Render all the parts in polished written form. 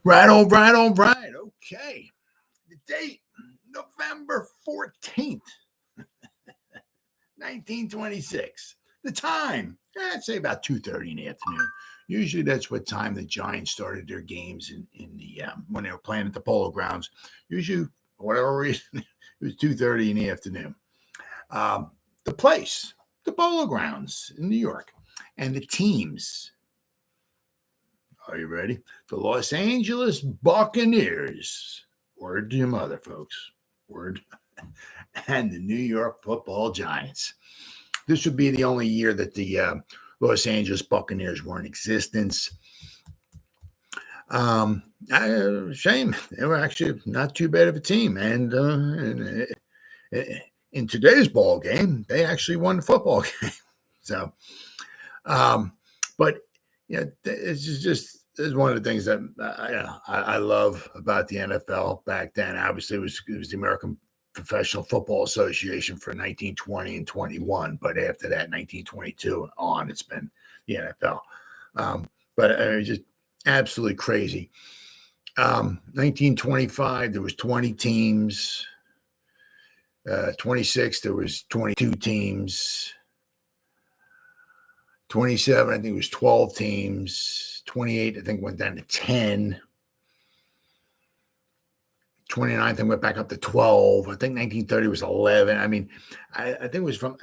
Right on, right on, right. Okay. The date, November 14th, 1926. The time, I'd say about 2:30 in the afternoon. Usually that's what time the Giants started their games in the when they were playing at the Polo Grounds. Usually, for whatever reason, it was 2:30 in the afternoon. The place, the Polo Grounds in New York, and the teams. Are you ready? The Los Angeles Buccaneers. Word to your mother, folks. Word. And the New York Football Giants. This would be the only year that the Los Angeles Buccaneers were in existence. Shame. They were actually not too bad of a team. And in today's ball game, they actually won the football game. So, but yeah, it's one of the things that I love about the NFL back then. Obviously, it was the American Professional Football Association for 1920 and 21, but after that, 1922 on, it's been the NFL. But it was just absolutely crazy. 1925, there was 20 teams. 26, there was 22 teams. 27, I think it was 12 teams. 28, I think went down to 10. 29, I think went back up to 12. I think 1930 was 11. I mean, I think it was from,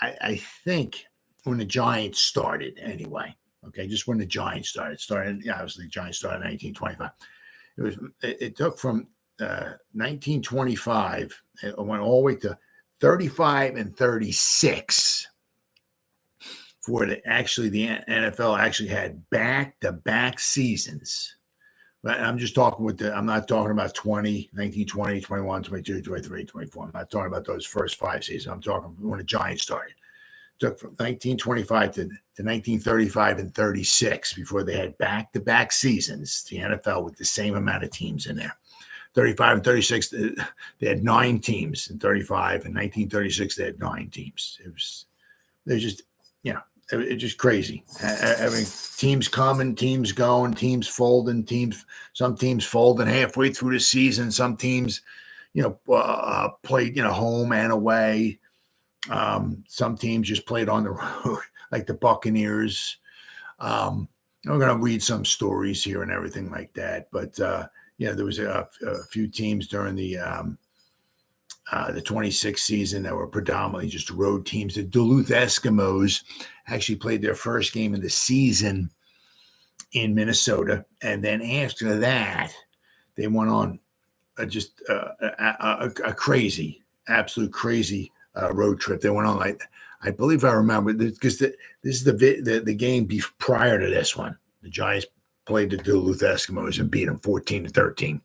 I think when the Giants started anyway. Okay, just when the Giants started. Obviously the Giants started in 1925. It took from 1925, it went all the way to 35 and 36. For the NFL actually had back-to-back seasons. But I'm just talking I'm not talking about 1920, 21, 22, 23, 24. I'm not talking about those first 5 seasons. I'm talking when the Giants started. It took from 1925 to 1935 and 36 before they had back-to-back seasons, the NFL with the same amount of teams in there. 35 and 36, they had 9 teams in 35. In 1936, they had 9 teams. They're just, it's just crazy. I mean, teams coming, teams going, teams folding, some teams folding halfway through the season. Some teams, played, home and away. Some teams just played on the road, like the Buccaneers. I'm going to read some stories here and everything like that. But, there was a few teams during the 26th season that were predominantly just road teams. The Duluth Eskimos actually played their first game of the season in Minnesota. And then after that, they went on a crazy, absolute crazy road trip. They went on I believe I remember, because this is the game prior to this one. The Giants played the Duluth Eskimos and beat them 14-13. It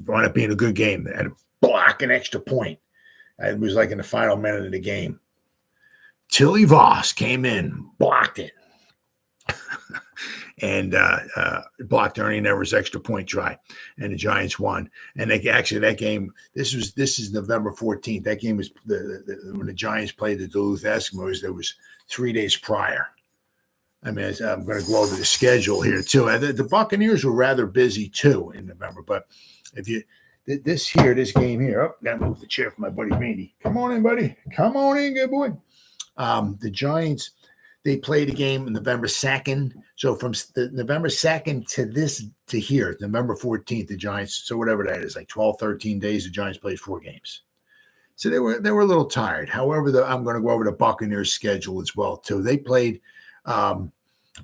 wound up being a good game. They had to block an extra point. It was like in the final minute of the game. Tilly Voss came in, blocked it, and blocked Ernie Nevers' extra point try, and the Giants won. And that game. This is November 14th. That game was when the Giants played the Duluth Eskimos. There was 3 days prior. I mean, I'm going to go over the schedule here too. The Buccaneers were rather busy too in November, but if you this game here, gotta move the chair for my buddy Randy. Come on in, buddy. Come on in, good boy. The Giants, they played a game on November 2nd. So from November 2nd to here, November 14th, the Giants, so whatever that is, like 12, 13 days, the Giants played 4 games. So they were a little tired. However, I'm going to go over the Buccaneers schedule as well too. They played from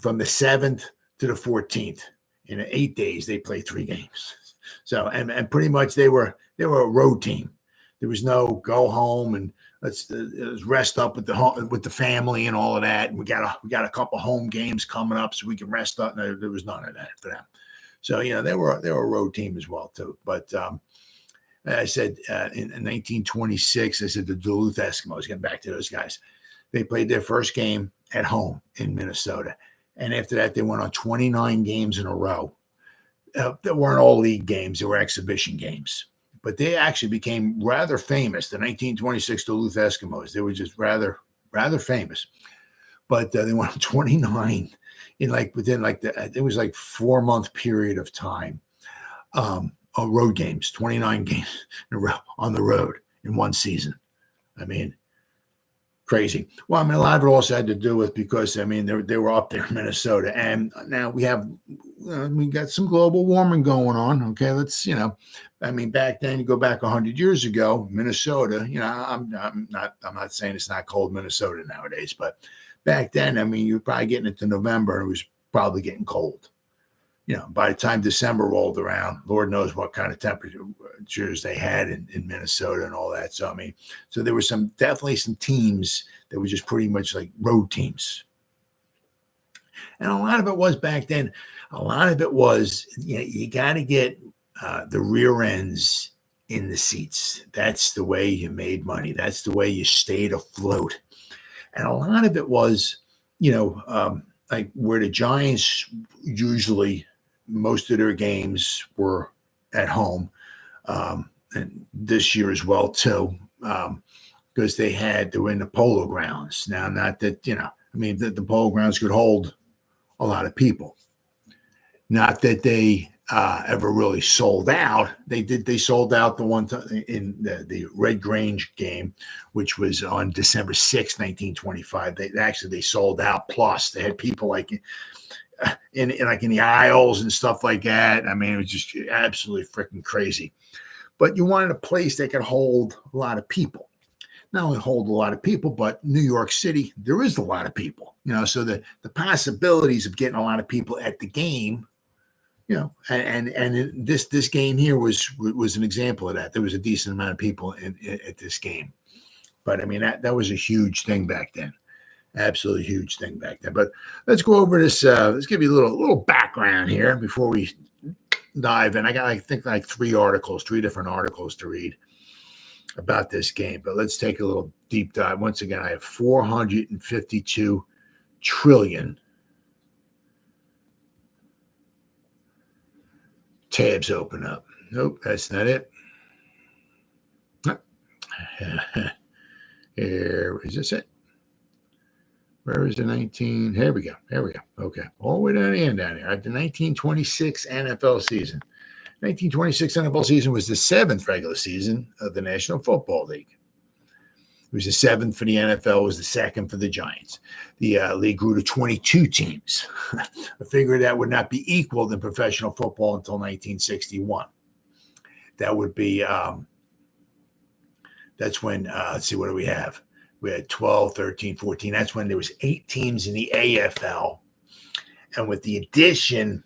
the 7th to the 14th. In 8 days, they played 3 games. So and pretty much they were a road team. There was no go home and let's rest up with the family and all of that. And we got a couple home games coming up so we can rest up. No, there was none of that for them. So they were a road team as well too. But I said in 1926, I said the Duluth Eskimos. Getting back to those guys, they played their first game at home in Minnesota, and after that they went on 29 games in a row. They weren't all league games; they were exhibition games. But they actually became rather famous. The 1926 Duluth Eskimos, they were just rather famous. But they went on 29 within it was like 4-month period of time. Road games, 29 games in a row on the road in one season. I mean, crazy. Well, I mean, a lot of it also had to do with because, I mean, they were up there in Minnesota. And now we got some global warming going on. Okay, let's, I mean, back then, you go back 100 years ago, Minnesota, I'm not saying it's not cold Minnesota nowadays, but back then, I mean, you're probably getting into November and it was probably getting cold. By the time December rolled around, Lord knows what kind of temperatures they had in Minnesota and all that. So, I mean, so there were definitely some teams that were just pretty much like road teams. And a lot of it was back then, you got to get the rear ends in the seats. That's the way you made money. That's the way you stayed afloat. And a lot of it was, like where the Giants usually, most of their games were at home, and this year as well too, because they were in the Polo Grounds. Now, not that the Polo Grounds could hold a lot of people. Not that they ever really sold out. They sold out the one time in the Red Grange game, which was on December 6th, 1925. They sold out. Plus, they had people like in the aisles and stuff like that. I mean, it was just absolutely freaking crazy. But you wanted a place that could hold a lot of people. Not only hold a lot of people, but New York City, there is a lot of people. So the possibilities of getting a lot of people at the game, and this game here was an example of that. There was a decent amount of people at this game. But I mean, that was a huge thing back then. Absolutely huge thing back then. But let's go over this. Let's give you a little background here before we dive in. I got, I think, like three different articles to read about this game. But let's take a little deep dive. Once again, I have 452 trillion tabs open up. Nope, that's not it. Here, is this it? Where is the 19? Here we go. Okay. All the way down the end down here. The 1926 NFL season. 1926 NFL season was the 7th regular season of the National Football League. It was the 7th for the NFL. It was the 2nd for the Giants. The league grew to 22 teams. I figured that would not be equal in professional football until 1961. That would be, that's when, let's see, what do we have? We had 12, 13, 14. That's when there was 8 teams in the AFL. And with the addition,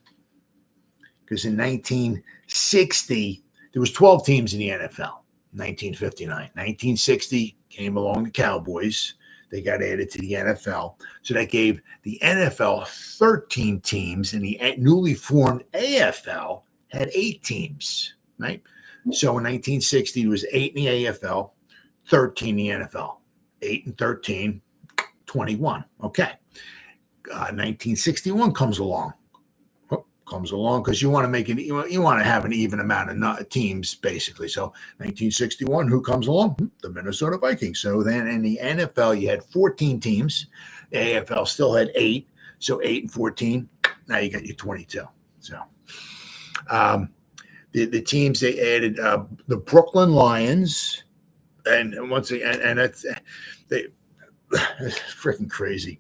because in 1960, there was 12 teams in the NFL, 1959. 1960 came along the Cowboys. They got added to the NFL. So that gave the NFL 13 teams, and the newly formed AFL had 8 teams, right? So in 1960, there was 8 in the AFL, 13 in the NFL. 8 and 13, 21. Okay. 1961 comes along. Because you want to make it, you want to have an even amount of teams, basically. So 1961, who comes along? The Minnesota Vikings. So then in the NFL, you had 14 teams. The AFL still had 8. So 8 and 14. Now you got your 22. So the teams, they added the Brooklyn Lions. And once again, and that's freaking crazy.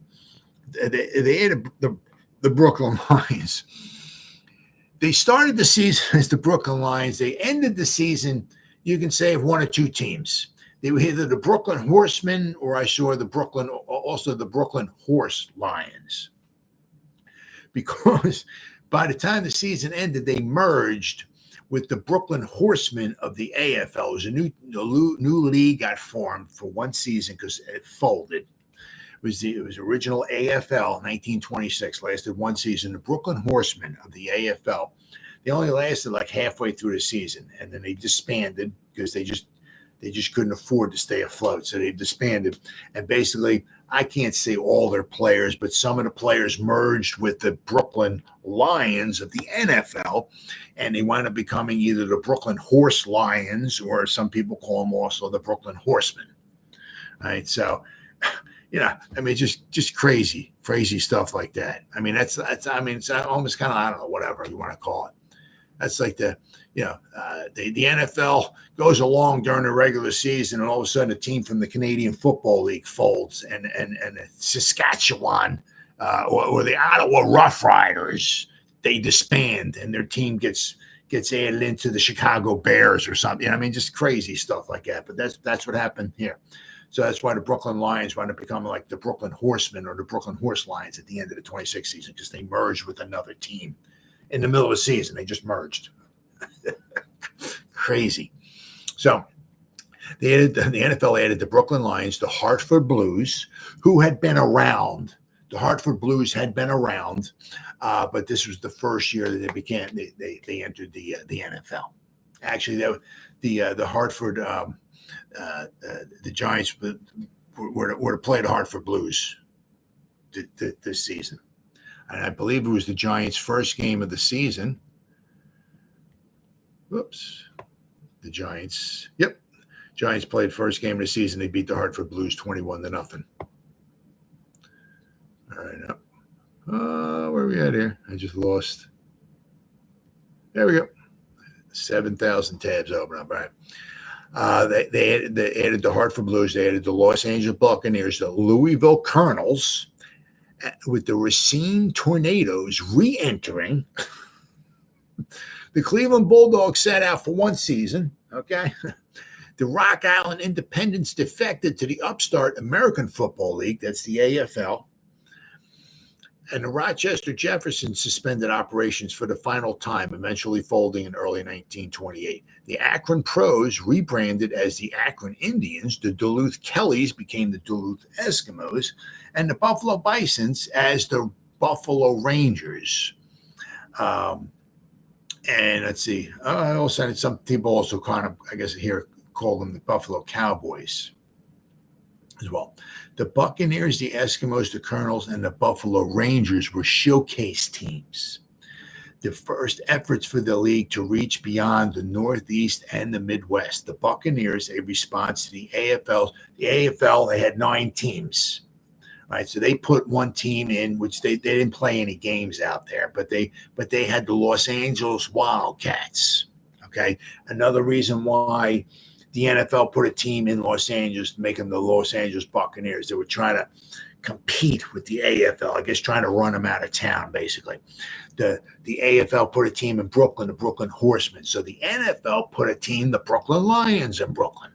They added the Brooklyn Lions. They started the season as the Brooklyn Lions. They ended the season, you can say, of one or two teams. They were either the Brooklyn Horsemen, or I saw the Brooklyn Horse Lions. Because by the time the season ended, they merged with the Brooklyn Horsemen of the AFL. It was a new league got formed for one season because it folded. It was original AFL, 1926, lasted one season. The Brooklyn Horsemen of the AFL, they only lasted like halfway through the season, and then they disbanded because they just couldn't afford to stay afloat. So they disbanded, and basically, I can't say all their players, but some of the players merged with the Brooklyn Lions of the NFL, and they wound up becoming either the Brooklyn Horse Lions, or some people call them also the Brooklyn Horsemen. All right, so, I mean, just crazy Crazy stuff like that. I mean, it's almost kind of, I don't know, whatever you want to call it. That's like the NFL goes along during the regular season, and all of a sudden a team from the Canadian Football League folds, and Saskatchewan or the Ottawa Rough Riders, they disband, and their team gets added into the Chicago Bears or something. I mean, just crazy stuff like that. But that's what happened here. So that's why the Brooklyn Lions wound up becoming like the Brooklyn Horsemen or the Brooklyn Horse Lions at the end of the 26th season, because they merged with another team in the middle of the season. They just merged. Crazy. So the NFL added the Brooklyn Lions, the Hartford Blues, who had been around. The Hartford Blues had been around, but this was the first year that they entered the NFL. Actually, the Hartford the Giants were to play the Hartford Blues this season. And I believe it was the Giants' first game of the season. Whoops. The Giants. Yep. Giants played first game of the season. They beat the Hartford Blues 21-0. All right. Now, where are we at here? I just lost. There we go. 7,000 tabs open up. All right. They added the Hartford Blues. They added the Los Angeles Buccaneers, the Louisville Colonels, with the Racine Tornadoes re-entering. The Cleveland Bulldogs sat out for one season, okay? The Rock Island Independents defected to the upstart American Football League, that's the AFL. And the Rochester Jeffersons suspended operations for the final time, eventually folding in early 1928. The Akron Pros, rebranded as the Akron Indians, the Duluth Kellys became the Duluth Eskimos, and the Buffalo Bisons as the Buffalo Rangers. And let's see, also some people also kind of, I guess here, call them the Buffalo Cowboys as well. The Buccaneers, the Eskimos, the Colonels, and the Buffalo Rangers were showcase teams. The first efforts for the league to reach beyond the Northeast and the Midwest. The Buccaneers, a response to the AFL. The AFL, they had 9 teams. Right, so they put one team in, which they didn't play any games out there, but they had the Los Angeles Wildcats. Okay, another reason why the NFL put a team in Los Angeles, to make them the Los Angeles Buccaneers. They were trying to compete with the AFL, I guess, trying to run them out of town, basically. The AFL put a team in Brooklyn, the Brooklyn Horsemen. So the NFL put a team, the Brooklyn Lions, in Brooklyn.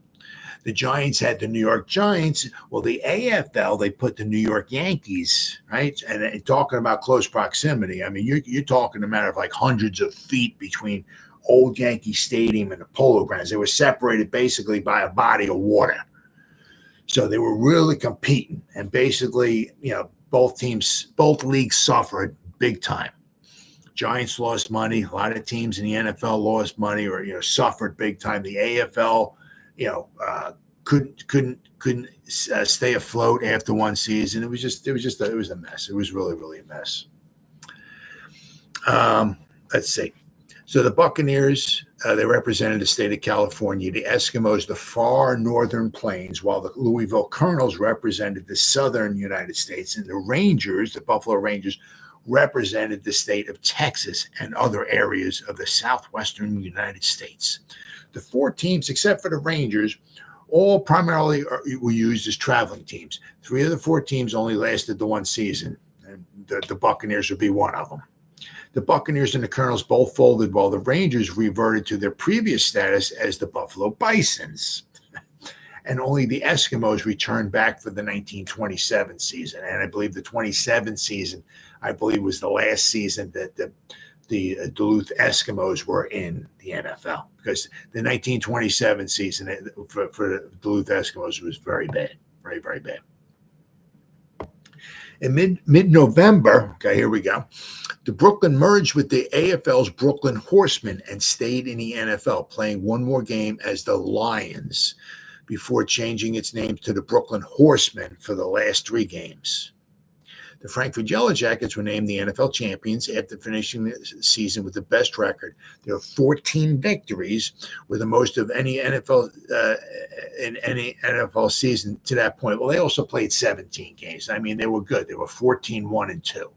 The Giants had the New York Giants. Well, the AFL, they put the New York Yankees, right? And talking about close proximity, I mean, you're talking a matter of like hundreds of feet between old Yankee Stadium and the Polo Grounds. They were separated basically by a body of water. So they were really competing. And basically, both leagues suffered big time. Giants lost money. A lot of teams in the NFL lost money or, suffered big time. The AFL, couldn't stay afloat after one season. It was a mess. It was really, really a mess. Let's see. So the Buccaneers, they represented the state of California, the Eskimos, the far northern plains, while the Louisville Colonels represented the southern United States, and the Rangers, the Buffalo Rangers, represented the state of Texas and other areas of the southwestern United States. The 4 teams, except for the Rangers, all primarily were used as traveling teams. 3 of the 4 teams only lasted the one season, and the Buccaneers would be one of them. The Buccaneers and the Colonels both folded, while the Rangers reverted to their previous status as the Buffalo Bisons. And only the Eskimos returned back for the 1927 season. And I believe the 27 season, was the last season that the Duluth Eskimos were in the NFL, because the 1927 season for the Duluth Eskimos was very bad, very, very bad. In mid-November, okay, here we go, the Brooklyn merged with the AFL's Brooklyn Horsemen and stayed in the NFL, playing one more game as the Lions before changing its name to the Brooklyn Horsemen for the last 3 games. The Frankfurt Yellow Jackets were named the NFL champions after finishing the season with the best record. There were 14 victories, with the most of any NFL in any NFL season to that point. Well, they also played 17 games. I mean, they were good. They were 14-1-2.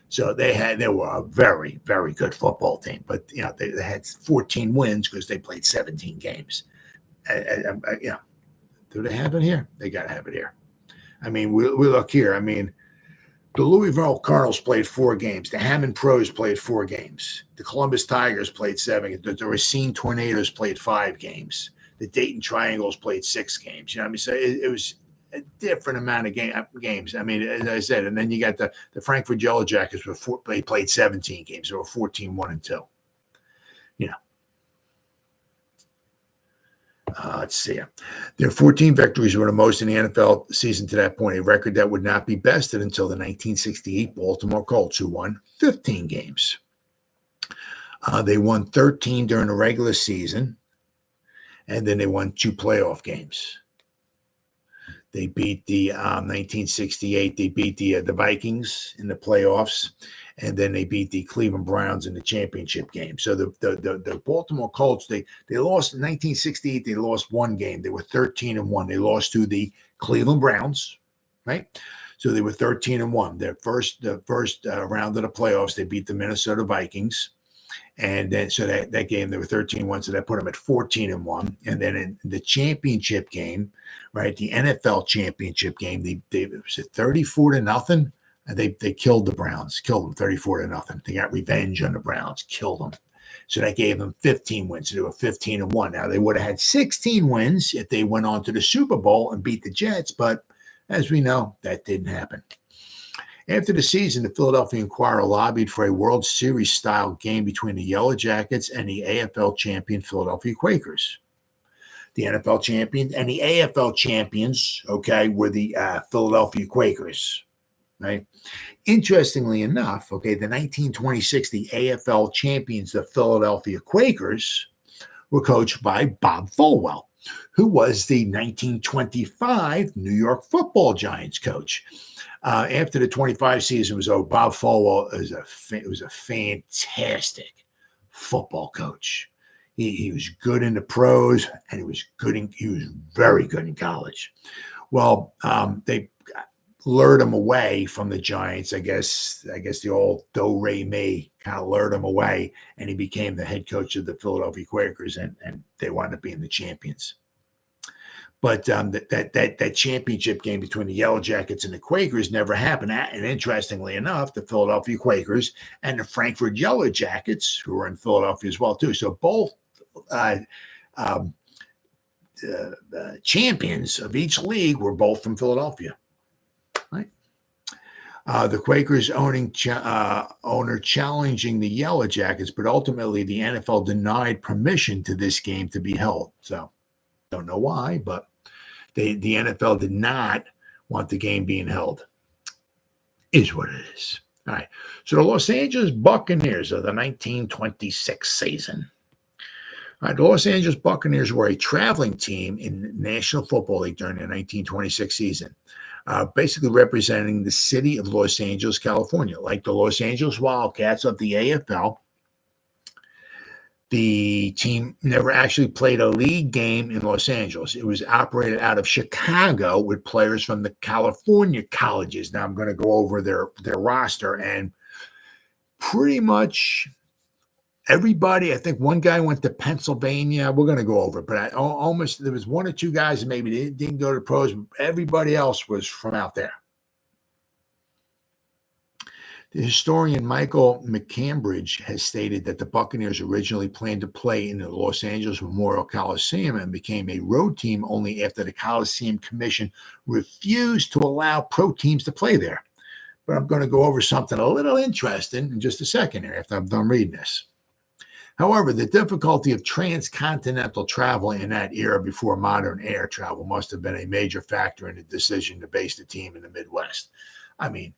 So they were a very, very good football team. But they had 14 wins because they played 17 games. Do they have it here? They got to have it here. I mean, we look here. I mean, the Louisville Cardinals played 4 games. The Hammond Pros played 4 games. The Columbus Tigers played 7. The Racine Tornadoes played 5 games. The Dayton Triangles played 6 games. You know what I mean? So it was a different amount of games. I mean, as I said, and then you got the Frankfurt Yellow Jackets. They played 17 games. They were 14-1-2. Let's see. Their 14 victories were the most in the NFL season to that point, a record that would not be bested until the 1968 Baltimore Colts, who won 15 games. They won 13 during the regular season, and then they won 2 playoff games. They beat the 1968. They beat the Vikings in the playoffs, and then they beat the Cleveland Browns in the championship game. So the Baltimore Colts, they lost in 1968. They lost 1 game. They were 13-1. They lost to the Cleveland Browns, right? So they were 13-1. The first round of the playoffs, they beat the Minnesota Vikings. And then, so that game, they were 13-1, so that put them at 14-1. And then in the championship game, right, the NFL championship game, they was it 34-0. And they killed the Browns, killed them 34-0. They got revenge on the Browns, killed them. So that gave them 15 wins. So they were 15-1. Now they would have had 16 wins if they went on to the Super Bowl and beat the Jets, but as we know, that didn't happen. After the season, the Philadelphia Inquirer lobbied for a World Series-style game between the Yellow Jackets and the AFL champion Philadelphia Quakers. The NFL champion and the AFL champions, okay, were the Philadelphia Quakers, right? Interestingly enough, the 1926, the AFL champions, the Philadelphia Quakers, were coached by Bob Folwell, who was the 1925 New York Football Giants coach. After the 25 season was over, Bob Folwell was a fantastic football coach. He was good in the pros, and he was very good in college. Well, they lured him away from the Giants. I guess the old do-re-mi kind of lured him away, and he became the head coach of the Philadelphia Quakers, and they wound up being the champions. But that championship game between the Yellow Jackets and the Quakers never happened. And interestingly enough, the Philadelphia Quakers and the Frankfurt Yellow Jackets, who were in Philadelphia as well too. So both champions of each league were both from Philadelphia. Right? The Quakers owner challenging the Yellow Jackets, but ultimately the NFL denied permission to this game to be held. So don't know why, but the NFL did not want the game being held. Is what it is. All right. So the Los Angeles Buccaneers of the 1926 season. All right, the Los Angeles Buccaneers were a traveling team in the National Football League during the 1926 season, basically representing the city of Los Angeles, California. Like the Los Angeles Wildcats of the AFL, the team never actually played a league game in Los Angeles. It was operated out of Chicago with players from the California colleges. Now I'm going to go over their roster, and pretty much everybody, I think one guy went to Pennsylvania. We're going to go over it, but almost there was 1 or 2 guys that maybe didn't go to the pros. Everybody else was from out there. The historian Michael McCambridge has stated that the Buccaneers originally planned to play in the Los Angeles Memorial Coliseum and became a road team only after the Coliseum Commission refused to allow pro teams to play there. But I'm going to go over something a little interesting in just a second here after I'm done reading this. However, the difficulty of transcontinental travel in that era before modern air travel must have been a major factor in the decision to base the team in the Midwest. I mean,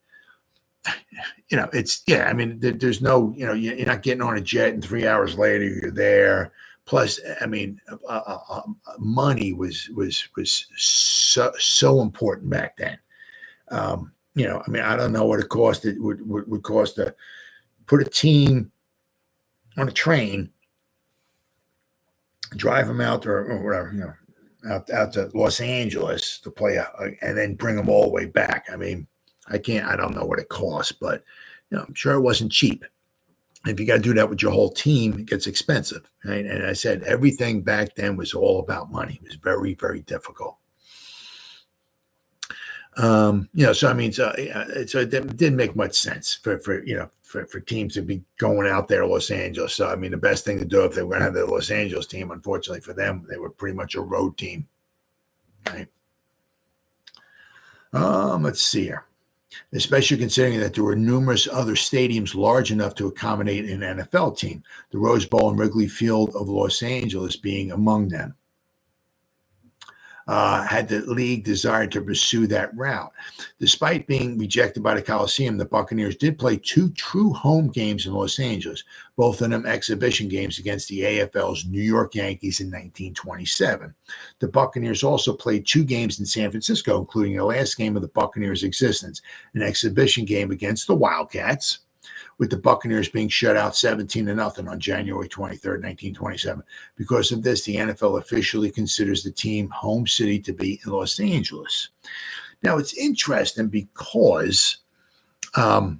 there's no, you're not getting on a jet and 3 hours later you're there. Plus, I mean, money was so important back then. I mean, I don't know what it cost. It would cost to put a team on a train, drive them out or whatever, out to Los Angeles to play, and then bring them all the way back. I mean, I don't know what it costs, but I'm sure it wasn't cheap. If you got to do that with your whole team, it gets expensive, right? And I said everything back then was all about money. It was very, very difficult. So I mean, so it didn't make much sense for teams to be going out there to Los Angeles. So I mean, the best thing to do if they were going to have the Los Angeles team, unfortunately for them, they were pretty much a road team, right? Let's see here. Especially considering that there were numerous other stadiums large enough to accommodate an NFL team, the Rose Bowl and Wrigley Field of Los Angeles being among them. Had the league desired to pursue that route. Despite being rejected by the Coliseum, the Buccaneers did play 2 true home games in Los Angeles, both of them exhibition games against the AFL's New York Yankees in 1927. The Buccaneers also played 2 games in San Francisco, including the last game of the Buccaneers' existence, an exhibition game against the Wildcats, with the Buccaneers being shut out 17-0 on January 23rd, 1927. Because of this, the NFL officially considers the team home city to be in Los Angeles. Now, it's interesting because, their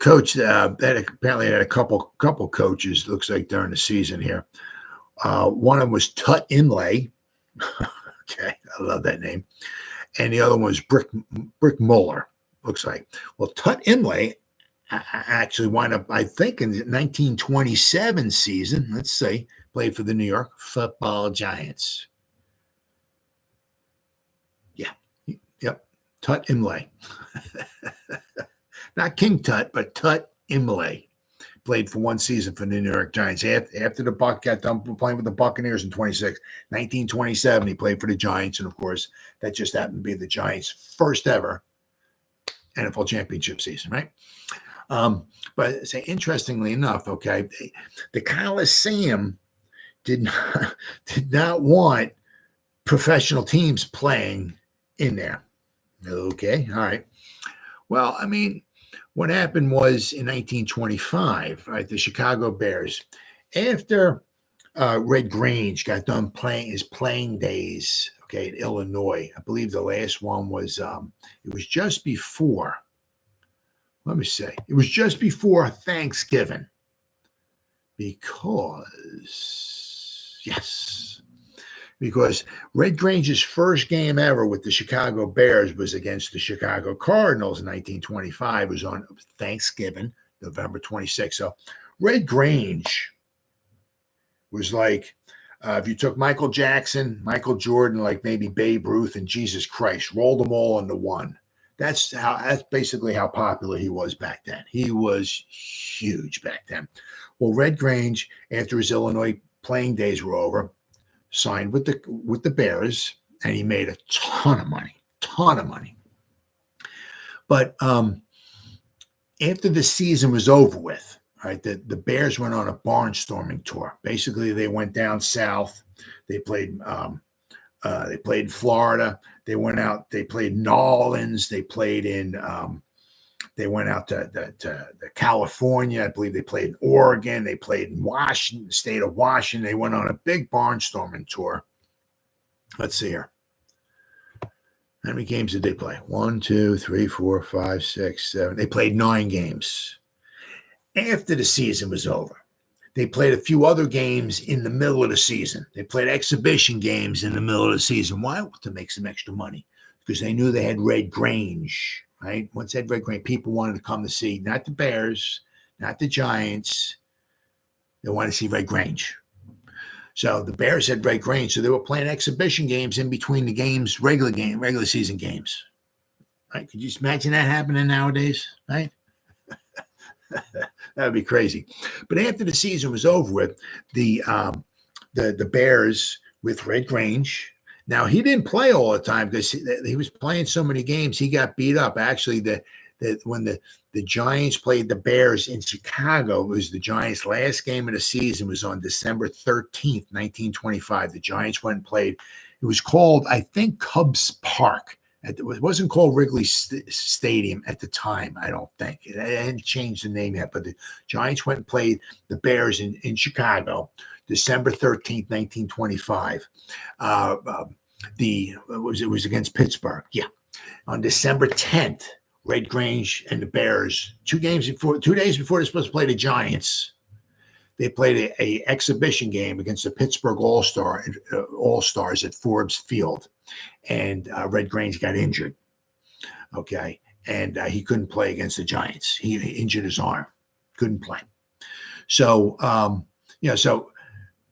coach that apparently had a couple coaches, looks like during the season here. One of them was Tut Imlay. Okay, I love that name. And the other one was Brick Muller. Looks like. Well, Tut Imlay actually wound up, I think, in the 1927 season. Let's see, played for the New York Football Giants. Yeah, yep, Tut Imlay. Not King Tut, but Tut Imlay. Played for 1 season for the New York Giants. After the Buck got done playing with the Buccaneers in 1927, he played for the Giants. And, of course, that just happened to be the Giants' first ever NFL championship season, right? But say, interestingly enough, okay, the Coliseum did not want professional teams playing in there. Okay, all right. Well, I mean, what happened was in 1925, right, the Chicago Bears, after Red Grange got done playing his playing days, okay, in Illinois. I believe the last one was, it was just before, let me say, it was just before Thanksgiving. Because Red Grange's first game ever with the Chicago Bears was against the Chicago Cardinals in 1925. It was on Thanksgiving, November 26th. So Red Grange was like, if you took Michael Jackson, Michael Jordan, like maybe Babe Ruth and Jesus Christ, rolled them all into one. That's basically how popular he was back then. He was huge back then. Well, Red Grange, after his Illinois playing days were over, signed with the Bears, and he made a ton of money. But after the season was over with, right, the Bears went on a barnstorming tour. Basically, they went down south. They played Florida. They went out. They played New Orleans. They played in. They went out to California. I believe they played in Oregon. They played in Washington, the state of Washington. They went on a big barnstorming tour. Let's see here. How many games did they play? 1, 2, 3, 4, 5, 6, 7. They played 9 games. After the season was over, they played a few other games in the middle of the season. They played exhibition games in the middle of the season. Why? To make some extra money. Because they knew they had Red Grange, right? Once they had Red Grange, people wanted to come to see, not the Bears, not the Giants. They wanted to see Red Grange. So the Bears had Red Grange. So they were playing exhibition games in between the games, regular season games. Right? Could you imagine that happening nowadays? Right? That would be crazy. But after the season was over with, the Bears with Red Grange. Now, he didn't play all the time because he was playing so many games. He got beat up. Actually, when the Giants played the Bears in Chicago, it was the Giants' last game of the season was on December 13th, 1925. The Giants went and played. It was called, I think, Cubs Park. It wasn't called Wrigley Stadium at the time, I don't think. It hadn't changed the name yet, but the Giants went and played the Bears in Chicago, December 13th, 1925. It was against Pittsburgh. Yeah. On December 10th, Red Grange and the Bears, 2 days before they're supposed to play the Giants, they played a exhibition game against the Pittsburgh All-Stars at Forbes Field, and Red Grange got injured. Okay, and he couldn't play against the Giants. He injured his arm, couldn't play. So, so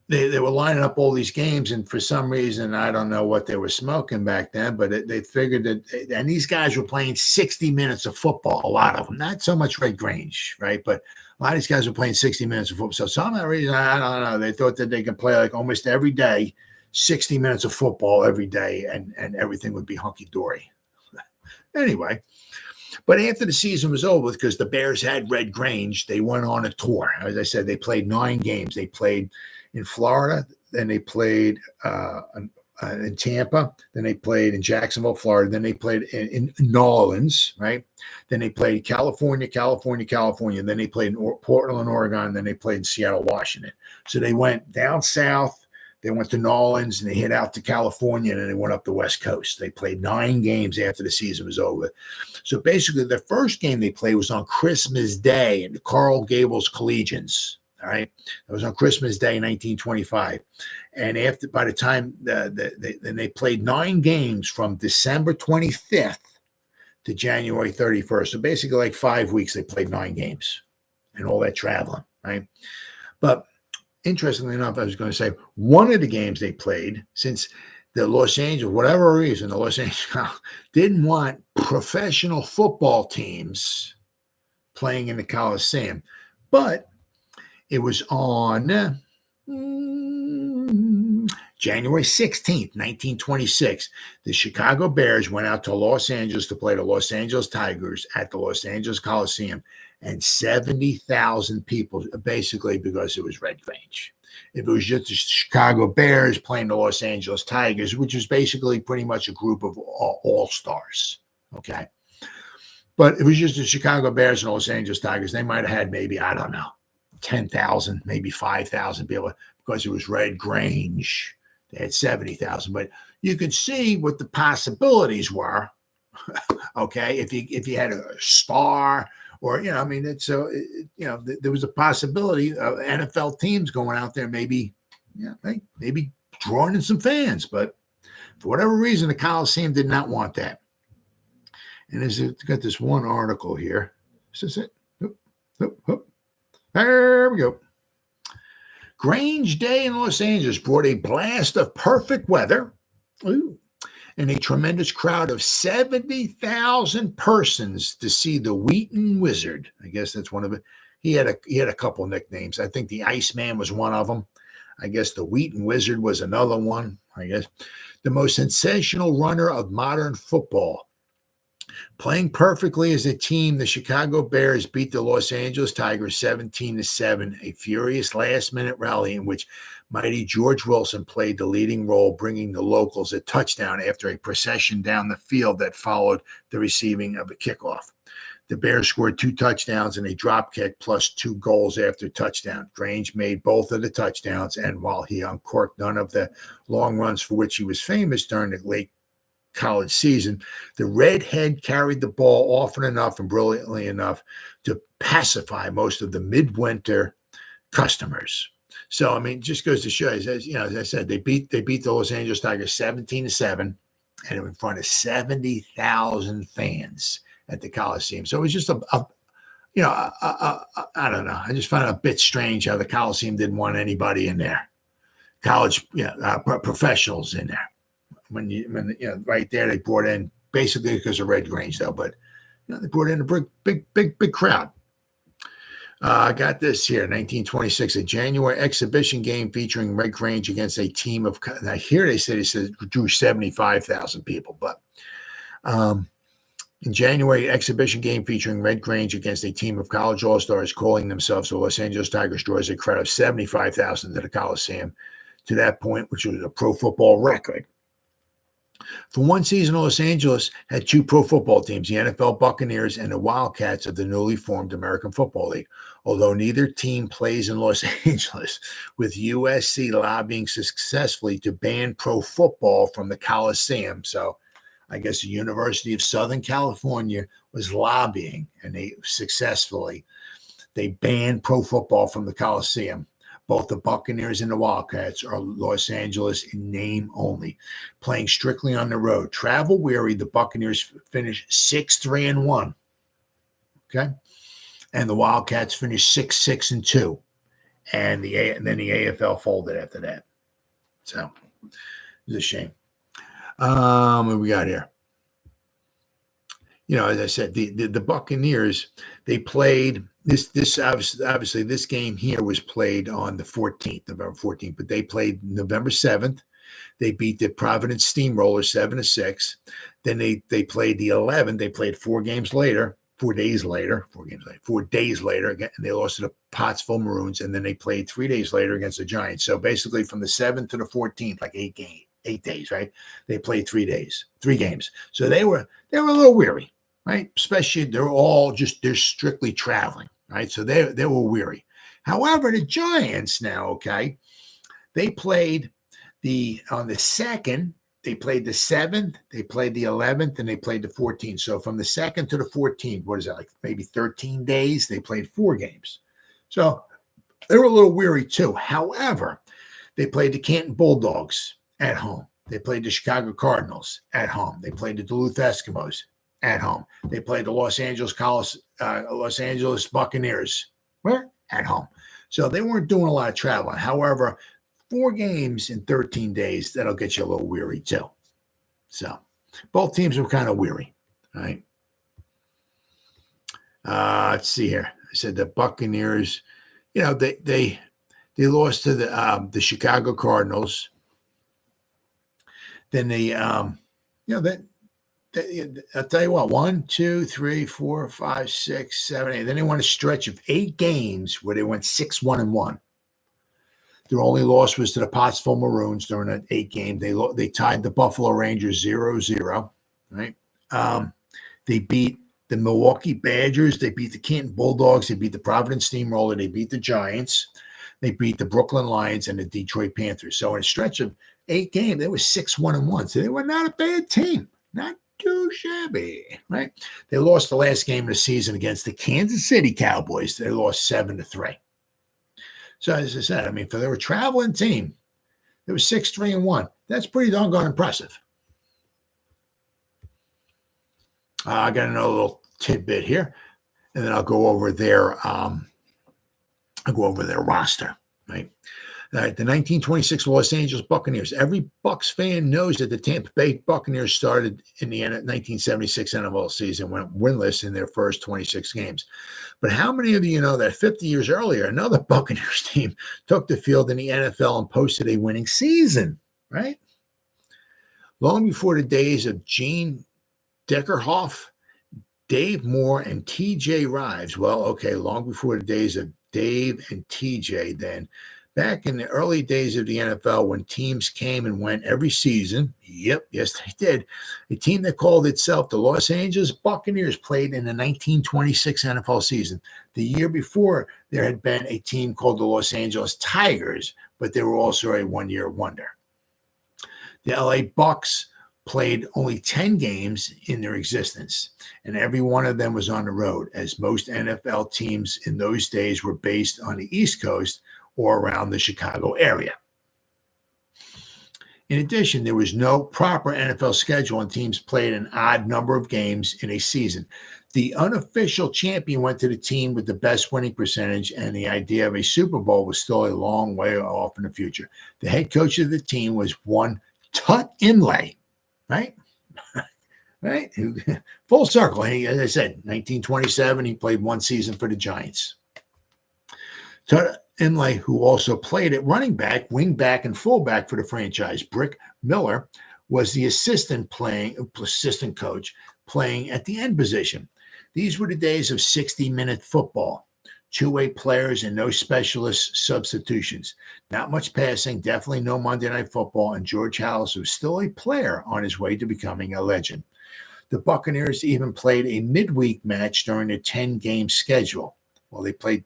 they were lining up all these games, and for some reason, I don't know what they were smoking back then, but they figured that, and these guys were playing 60 minutes of football, a lot of them, not so much Red Grange, right? But a lot of these guys were playing 60 minutes of football. So some reason, I don't know, they thought that they could play like almost every day, 60 minutes of football every day, and everything would be hunky-dory. Anyway, but after the season was over, because the Bears had Red Grange, they went on a tour. As I said, they played 9 games. They played in Florida, then they played in Tampa, then they played in Jacksonville, Florida, then they played in New Orleans, right? Then they played California, then they played in Portland, Oregon, then they played in Seattle, Washington. So they went down south, they went to New Orleans, and they hit out to California, and then they went up the West Coast. They played 9 games after the season was over. So basically, the first game they played was on Christmas Day in the Coral Gables Collegians. All right, it was on Christmas Day, 1925, and by the time they played 9 games from December 25th to January 31st. So basically, like 5 weeks, they played 9 games, and all that traveling, right? But interestingly enough, I was going to say one of the games they played, since the Los Angeles, whatever reason, the Los Angeles didn't want professional football teams playing in the Coliseum, but it was on January 16th, 1926. The Chicago Bears went out to Los Angeles to play the Los Angeles Tigers at the Los Angeles Coliseum, and 70,000 people, basically because it was Red Grange. If it was just the Chicago Bears playing the Los Angeles Tigers, which is basically pretty much a group of all-stars, okay? But it was just the Chicago Bears and the Los Angeles Tigers. They might have had maybe, I don't know, 10,000, maybe 5,000 people, because it was Red Grange. They had 70,000. But you could see what the possibilities were, okay, if you had a star or, there was a possibility of NFL teams going out there, maybe drawing in some fans. But for whatever reason, the Coliseum did not want that. And it's got this one article here. Is this it? There we go. Grange Day in Los Angeles brought a blast of perfect weather and a tremendous crowd of 70,000 persons to see the Wheaton Wizard. I guess that's one of it. He had a couple nicknames. I think the Iceman was one of them. I guess the Wheaton Wizard was another one. I guess the most sensational runner of modern football. Playing perfectly as a team, the Chicago Bears beat the Los Angeles Tigers 17-7, a furious last-minute rally in which mighty George Wilson played the leading role, bringing the locals a touchdown after a procession down the field that followed the receiving of a kickoff. The Bears scored 2 touchdowns and a drop kick plus 2 goals after touchdown. Grange made both of the touchdowns, and while he uncorked none of the long runs for which he was famous during the late college season, the redhead carried the ball often enough and brilliantly enough to pacify most of the midwinter customers. So, I mean, just goes to show, as I said, they beat the Los Angeles Tigers 17-7, and in front of 70,000 fans at the Coliseum. So it was just I don't know. I just found it a bit strange how the Coliseum didn't want anybody in there, professionals in there. When right there they brought in, basically because of Red Grange though, but they brought in a big crowd. I got this here, 1926, a January exhibition game featuring Red Grange against a team of. Now here they said drew 75,000 people, but in January exhibition game featuring Red Grange against a team of college all-stars calling themselves the Los Angeles Tigers draws a crowd of 75,000 to the Coliseum. To that point, which was a pro football record. For one season, Los Angeles had two pro football teams, the NFL Buccaneers and the Wildcats of the newly formed American Football League. Although neither team plays in Los Angeles, with USC lobbying successfully to ban pro football from the Coliseum. So I guess the University of Southern California was lobbying, and they banned pro football from the Coliseum. Both the Buccaneers and the Wildcats are Los Angeles in name only, playing strictly on the road. Travel weary, the Buccaneers finished 6-3-1. Okay, and the Wildcats finished 6-6-2, and then the AFL folded after that. So it's a shame. What we got here? As I said, the Buccaneers, they played this obviously this game here was played on the 14th, November 14th, but they played November 7th. They beat the Providence Steamrollers 7-6. Then they played the 11th. They played 4 days later, and they lost to the Pottsville Maroons. And then they played 3 days later against the Giants. So basically from the 7th to the 14th, like 8 days, right? They played 3 games. So they were a little weary, right? Especially they're strictly traveling, right? So they were weary. However, the Giants now, okay, they played on the 2nd, they played the 7th, they played the 11th, and they played the 14th. So from the 2nd to the 14th, what is that, like maybe 13 days? They played 4 games. So they were a little weary too. However, they played the Canton Bulldogs at home. They played the Chicago Cardinals at home. They played the Duluth Eskimos at home. They played the Los Angeles Buccaneers. Where? At home. So they weren't doing a lot of traveling. However, 4 games in 13 days, that'll get you a little weary too. So both teams were kind of weary, right? Let's see here. I said the Buccaneers, they lost to the Chicago Cardinals. Then I'll tell you what, 1, 2, 3, 4, 5, 6, 7, 8. Then they won a stretch of 8 games where they went 6-1-1. Their only loss was to the Pottsville Maroons during that 8 game. They tied the Buffalo Rangers 0-0, right? They beat the Milwaukee Badgers. They beat the Canton Bulldogs. They beat the Providence Steamroller. They beat the Giants. They beat the Brooklyn Lions and the Detroit Panthers. So in a stretch of 8 games, they were 6-1-1. So they were not a bad team. Not too shabby, right? They lost the last game of the season against the Kansas City Cowboys. They lost 7-3. So as I said, for their traveling team, it was 6-3-1. That's pretty doggone impressive. I got another little tidbit here, and then I'll go over their roster, right? The 1926 Los Angeles Buccaneers. Every Bucs fan knows that the Tampa Bay Buccaneers started in the 1976 NFL season, went winless in their first 26 games. But how many of you know that 50 years earlier, another Buccaneers team took the field in the NFL and posted a winning season, right? Long before the days of Gene Deckerhoff, Dave Moore, and T.J. Rives. Well, okay, long before the days of Dave and T.J. then. Back in the early days of the NFL, when teams came and went every season, yes, they did, a team that called itself the Los Angeles Buccaneers played in the 1926 NFL season. The year before, there had been a team called the Los Angeles Tigers, but they were also a one-year wonder. The LA Bucs played only 10 games in their existence, and every one of them was on the road, as most NFL teams in those days were based on the East Coast or around the Chicago area. In addition, there was no proper NFL schedule, and teams played an odd number of games in a season. The unofficial champion went to the team with the best winning percentage, and the idea of a Super Bowl was still a long way off in the future. The head coach of the team was one Tut Imlay, right? Right? Full circle. As I said, 1927, he played 1 season for the Giants. Tut Imlay, who also played at running back, wing back, and fullback for the franchise. Brick Miller was the assistant coach playing at the end position. These were the days of 60-minute football. two-way players, and no specialist substitutions. Not much passing, definitely no Monday Night Football, and George Halas was still a player on his way to becoming a legend. The Buccaneers even played a midweek match during a 10-game schedule. Well, they played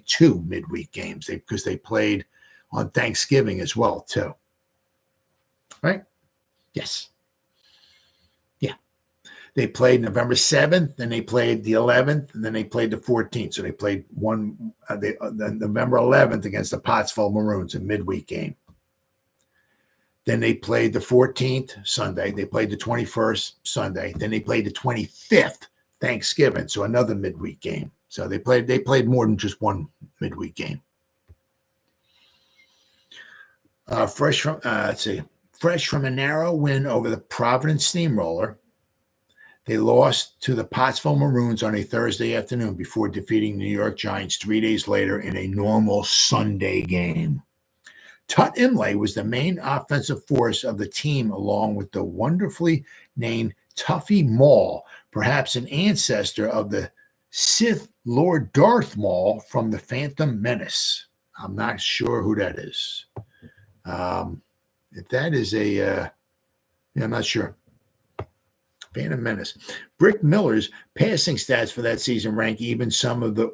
two midweek games because they played on Thanksgiving as well, too. Right? Yes. Yeah. They played November 7th, then they played the 11th, and then they played the 14th. So they played the November 11th against the Pottsville Maroons, a midweek game. Then they played the 14th Sunday. They played the 21st Sunday. Then they played the 25th Thanksgiving, so another midweek game. So they played more than just one midweek game. Fresh from a narrow win over the Providence Steamroller, they lost to the Pottsville Maroons on a Thursday afternoon before defeating the New York Giants 3 days later in a normal Sunday game. Tut Imlay was the main offensive force of the team, along with the wonderfully named Tuffy Maul, perhaps an ancestor of the Sith Lord Darth Maul from the Phantom Menace. I'm not sure who that is. If that is I'm not sure. Phantom Menace. Brick Miller's passing stats for that season rank even some of the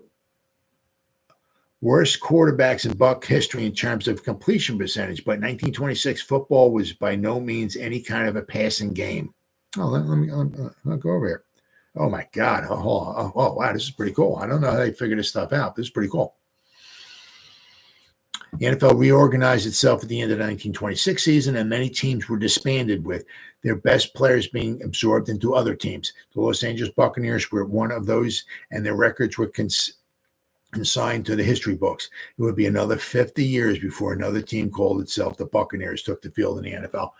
worst quarterbacks in Buck history in terms of completion percentage, but 1926 football was by no means any kind of a passing game. Oh, let me go over here. Oh, my God. Oh, wow, this is pretty cool. I don't know how they figured this stuff out. This is pretty cool. The NFL reorganized itself at the end of the 1926 season, and many teams were disbanded, with their best players being absorbed into other teams. The Los Angeles Buccaneers were one of those, and their records were consigned to the history books. It would be another 50 years before another team called itself the Buccaneers took the field in the NFL.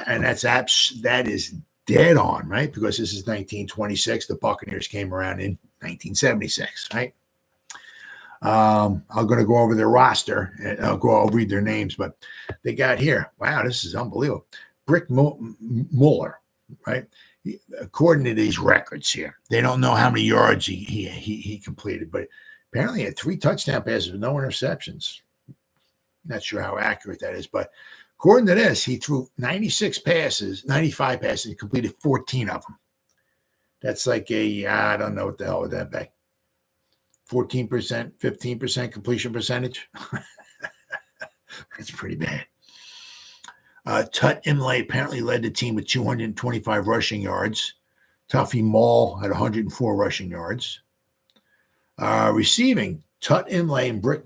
And that is dead on, right? Because this is 1926. The Buccaneers came around in 1976, right? I'm going to go over their roster. And I'll read their names, but they got here. Wow, this is unbelievable. Brick Muller, right? According to these records here, they don't know how many yards he completed, but apparently he had 3 touchdown passes with no interceptions. Not sure how accurate that is, but according to this, he threw 95 passes, he completed 14 of them. That's like I don't know what the hell would that be. 14%, 15% completion percentage. That's pretty bad. Tut Imlay apparently led the team with 225 rushing yards. Tuffy Maul had 104 rushing yards. Receiving, Tut Imlay and Brick.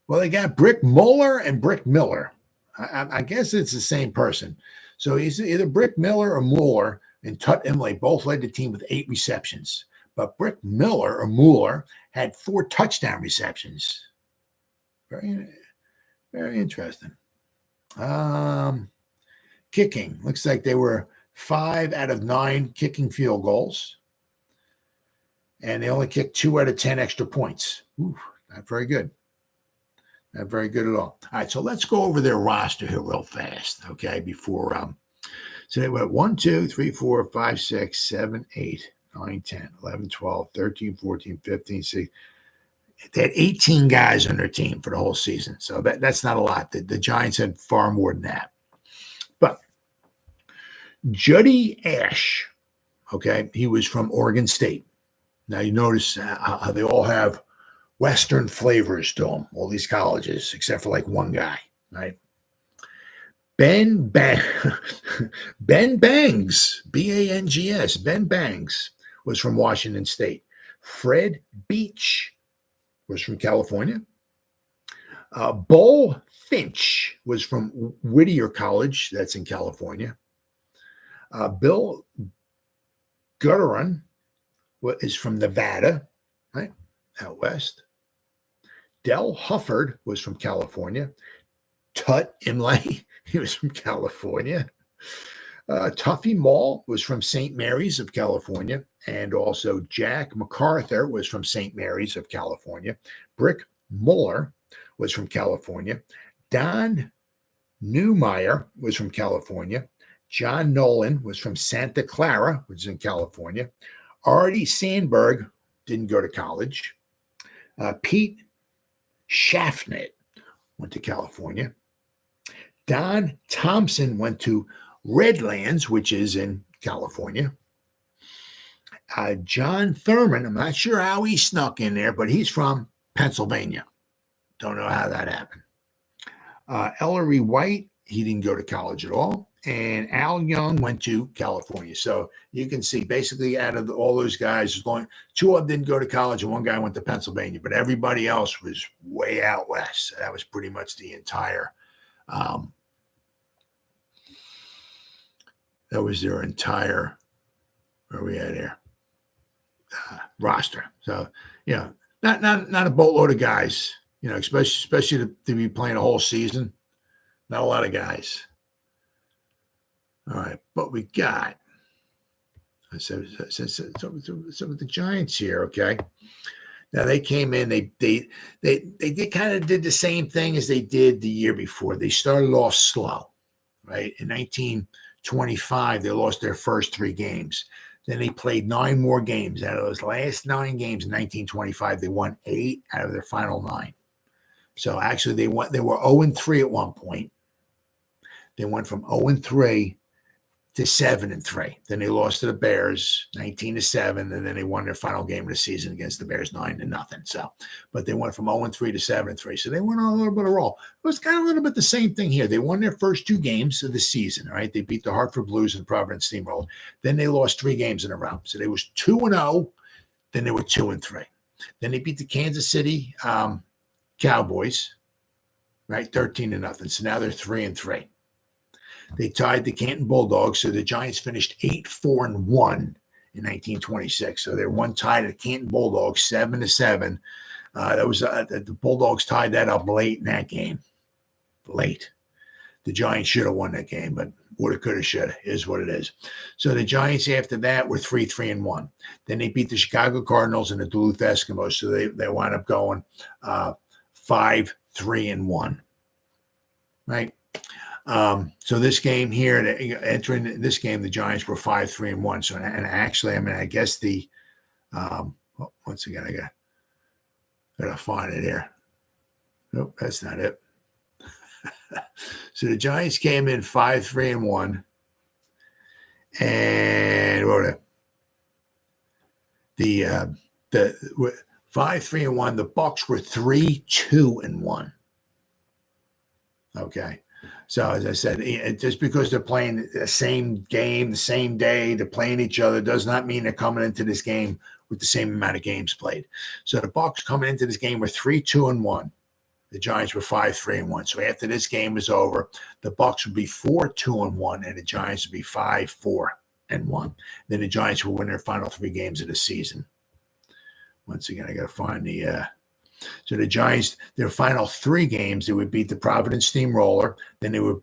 Well, they got Brick Muller and Brick Miller. I guess it's the same person. So he's either Brick Miller or Muller, and Tut Imlay both led the team with 8 receptions. But Brick Miller or Muller had 4 touchdown receptions. Very, very interesting. Kicking. Looks like they were 5 out of 9 kicking field goals. And they only kicked 2 out of 10 extra points. Ooh, not very good. Not very good at all. All right, so let's go over their roster here real fast, okay, before so they went 1, 2, 3, 4, 5, 6, 7, 8, 9, 10, 11, 12, 13, 14, 15, 16. They had 18 guys on their team for the whole season. So that's not a lot. The Giants had far more than that. But Juddy Ash, okay, he was from Oregon State. Now you notice how they all have Western flavors to them, all these colleges, except for like one guy, right? Ben Bangs, B-A-N-G-S, Ben Bangs was from Washington State. Fred Beach was from California. Bull Finch was from Whittier College, that's in California. Bill Gridiron is from Nevada, right, out west. Del Hufford was from California. Tut Imlay, he was from California. Tuffy Maul was from St. Mary's of California. And also Jack MacArthur was from St. Mary's of California. Brick Muller was from California. Don Newmeyer was from California. John Nolan was from Santa Clara, which is in California. Artie Sandberg didn't go to college. Pete Schaffnet went to California. Don Thompson went to Redlands, which is in California. John Thurman, I'm not sure how he snuck in there, but he's from Pennsylvania. Don't know how that happened. Ellery White, he didn't go to college at all. And Al Young went to California. So you can see basically out of all those guys, two of them didn't go to college and one guy went to Pennsylvania, but everybody else was way out west. That was pretty much the entire that was their entire, where are we at here? Roster. So, not a boatload of guys, especially to be playing a whole season. Not a lot of guys. All right, but we got. So with the Giants here, okay. Now they came in. They kind of did the same thing as they did the year before. They started off slow, right? In 1925, they lost their first 3 games. Then they played 9 more games. Out of those last 9 games in 1925, they won 8 out of their final 9. So actually, they were 0-3 at one point. They went from 0-3 to 7-3. Then they lost to the Bears 19-7, and then they won their final game of the season against the Bears 9-0. So, but they went from 0-3 to 7-3. So they went on a little bit of roll. It was kind of a little bit the same thing here. They won their first 2 games of the season. Right? They beat the Hartford Blues and Providence Steamroller. Then they lost 3 games in a row. So they was 2-0. Then they were 2-3. Then they beat the Kansas City Cowboys, right? 13-0. So now they're 3-3. They tied the Canton Bulldogs, so the Giants finished 8-4-1 in 1926. So they're one tied at Canton Bulldogs, 7-7. That was the Bulldogs tied that up late in that game. Late. The Giants should have won that game, but woulda, coulda, shoulda is what it is. So the Giants after that were 3-3-1. Then they beat the Chicago Cardinals and the Duluth Eskimos, so they wound up going 5-3-1. Right. So this game here, entering this game, the Giants were 5-3-1. So, and actually, I guess the once again, I gotta find it here. Nope, that's not it. So the Giants came in 5-3-1, and what it? The 5-3-1. The Bucks were 3-2-1. Okay. So as I said, just because they're playing the same game, the same day, they're playing each other, does not mean they're coming into this game with the same amount of games played. So the Bucks coming into this game were 3-2-1. The Giants were 5-3-1. So after this game was over, the Bucks would be 4-2-1, and the Giants would be 5-4-1. Then the Giants will win their final 3 games of the season. Once again, I got to find the. So the Giants, their final 3 games, they would beat the Providence Steamroller. Then they would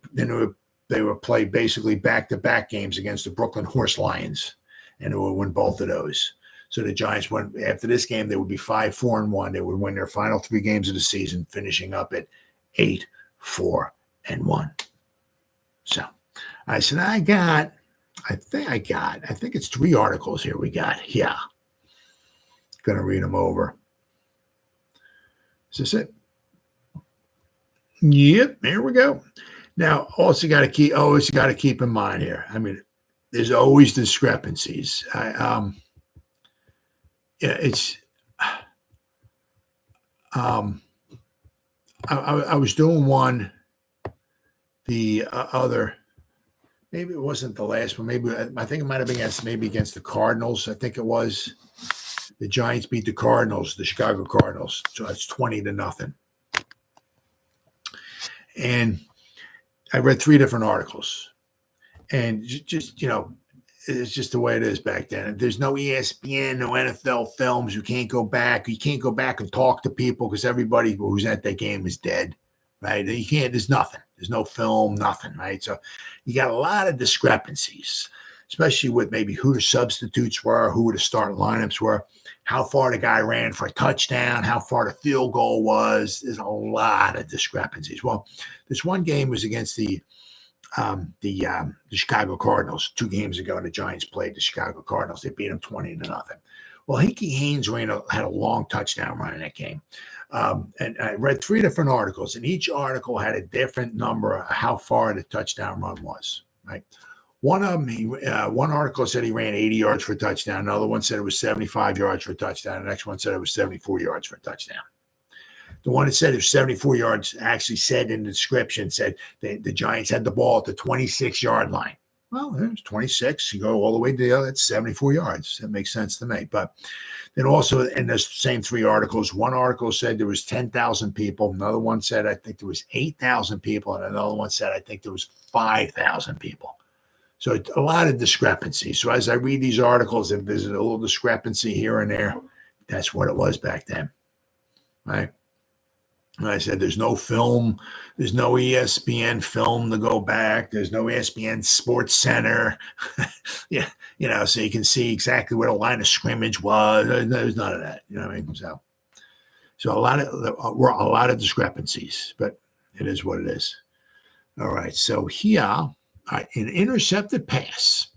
play basically back-to-back games against the Brooklyn Horse Lions, and they would win both of those. So the Giants went after this game, they would be 5-4-1. They would win their final 3 games of the season, finishing up at 8-4-1. So I said, I think it's 3 articles here we got. Yeah. Gonna read them over. Is this it? Yep, there we go. Now, also got to keep in mind here. I mean, there's always discrepancies. I was doing one, the other. Maybe it wasn't the last one. Maybe I think it might have been against the Cardinals. I think it was. The Giants beat the Cardinals, the Chicago Cardinals. So that's 20-0. And I read 3 different articles. And just, it's just the way it is back then. There's no ESPN, no NFL films. You can't go back. You can't go back and talk to people because everybody who's at that game is dead, right? You can't, there's nothing. There's no film, nothing, right? So you got a lot of discrepancies, especially with maybe who the substitutes were, who the starting lineups were, how far the guy ran for a touchdown, how far the field goal was. There's a lot of discrepancies. Well, this one game was against the Chicago Cardinals 2 games ago, and the Giants played the Chicago Cardinals. They beat them 20-0. Well, Hickey Haynes had a long touchdown run in that game. And I read 3 different articles, and each article had a different number of how far the touchdown run was, right? One of them, one article said he ran 80 yards for a touchdown. Another one said it was 75 yards for a touchdown. The next one said it was 74 yards for a touchdown. The one that said it was 74 yards actually said in the description, said the Giants had the ball at the 26-yard line. Well, it was 26. You go all the way to the other, that's 74 yards. That makes sense to me. But then also in the same 3 articles, one article said there was 10,000 people. Another one said, I think there was 8,000 people. And another one said, I think there was 5,000 people. So a lot of discrepancy. So as I read these articles, if there's a little discrepancy here and there, that's what it was back then, right? And I said, there's no film, there's no ESPN film to go back. There's no ESPN Sports Center. Yeah, so you can see exactly where the line of scrimmage was. There's none of that. You know what I mean? So a lot of discrepancies, but it is what it is. All right. So here, an intercepted pass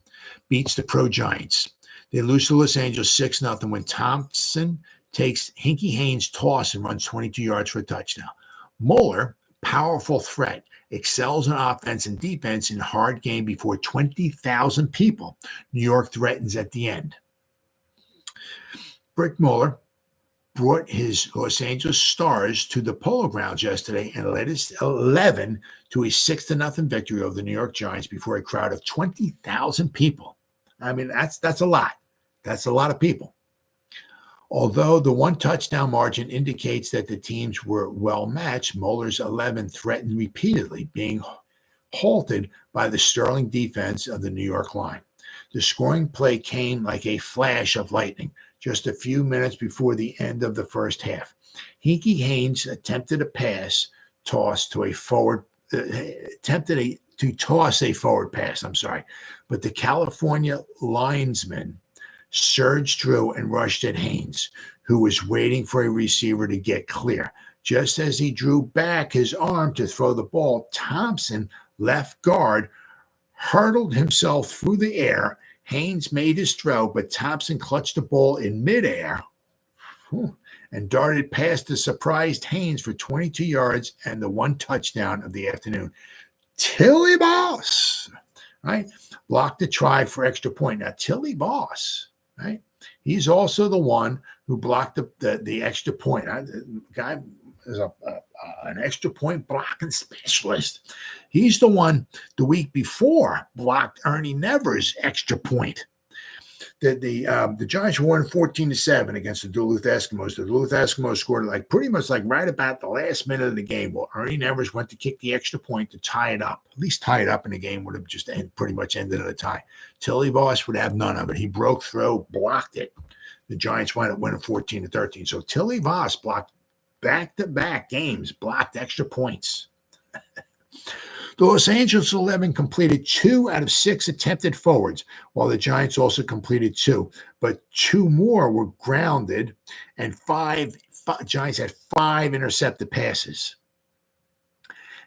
beats the Pro Giants. They lose to Los Angeles 6-0 when Thompson takes Hickey Haynes' toss and runs 22 yards for a touchdown. Moeller, powerful threat, excels in offense and defense in a hard game before 20,000 people. New York threatens at the end. Brick Moeller brought his Los Angeles Stars to the Polo Grounds yesterday and led his 11 to a 6-0 victory over the New York Giants before a crowd of 20,000 people. I mean, that's a lot. That's a lot of people. Although the 1 touchdown margin indicates that the teams were well matched, Moeller's 11 threatened repeatedly, being halted by the sterling defense of the New York line. The scoring play came like a flash of lightning just a few minutes before the end of the first half. Hickey Haynes attempted a toss a forward pass, but the California linesman surged through and rushed at Haynes, who was waiting for a receiver to get clear. Just as he drew back his arm to throw the ball, Thompson, left guard, hurtled himself through the air. Haynes made his throw, but Thompson clutched the ball in midair and darted past the surprised Haynes for 22 yards and the 1 touchdown of the afternoon. Tilly Boss, right, blocked the try for extra point. Now, Tilly Boss, right, he's also the one who blocked the extra point. The guy is an extra point blocking specialist. He's the one the week before blocked Ernie Nevers' extra point. The Giants won 14-7 against the Duluth Eskimos. The Duluth Eskimos scored pretty much right about the last minute of the game. Well, Ernie Nevers went to kick the extra point to tie it up. At least tie it up, and the game would have just pretty much ended in a tie. Tilly Boss would have none of it. He broke through, blocked it. The Giants wound up winning 14-13. So Tilly Boss blocked back-to-back games, blocked extra points. The Los Angeles 11 completed 2 out of 6 attempted forwards, while the Giants also completed 2. But 2 more were grounded, and Giants had 5 intercepted passes.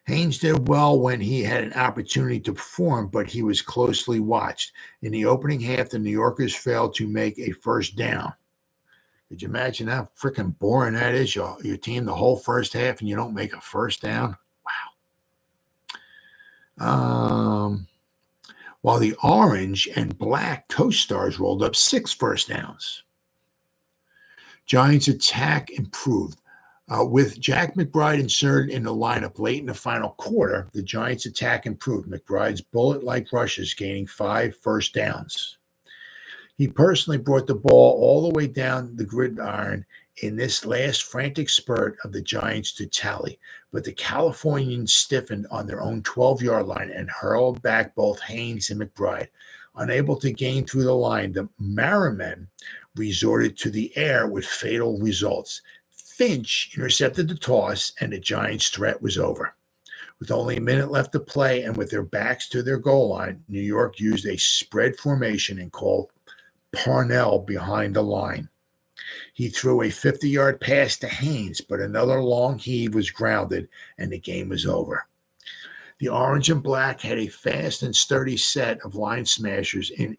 Haynes did well when he had an opportunity to perform, but he was closely watched. In the opening half, the New Yorkers failed to make a first down. Could you imagine how freaking boring that is? Your team the whole first half and you don't make a first down? While the orange and black Coast Stars rolled up 6 first downs. Giants' attack improved. With Jack McBride inserted in the lineup late in the final quarter, the Giants' attack improved. McBride's bullet-like rushes gaining 5 first downs. He personally brought the ball all the way down the gridiron in this last frantic spurt of the Giants to tally, but the Californians stiffened on their own 12-yard line and hurled back both Haynes and McBride. Unable to gain through the line, the Maroons resorted to the air with fatal results. Finch intercepted the toss, and the Giants' threat was over. With only a minute left to play and with their backs to their goal line, New York used a spread formation and called Parnell behind the line. He threw a 50-yard pass to Haynes, but another long heave was grounded, and the game was over. The orange and black had a fast and sturdy set of line smashers in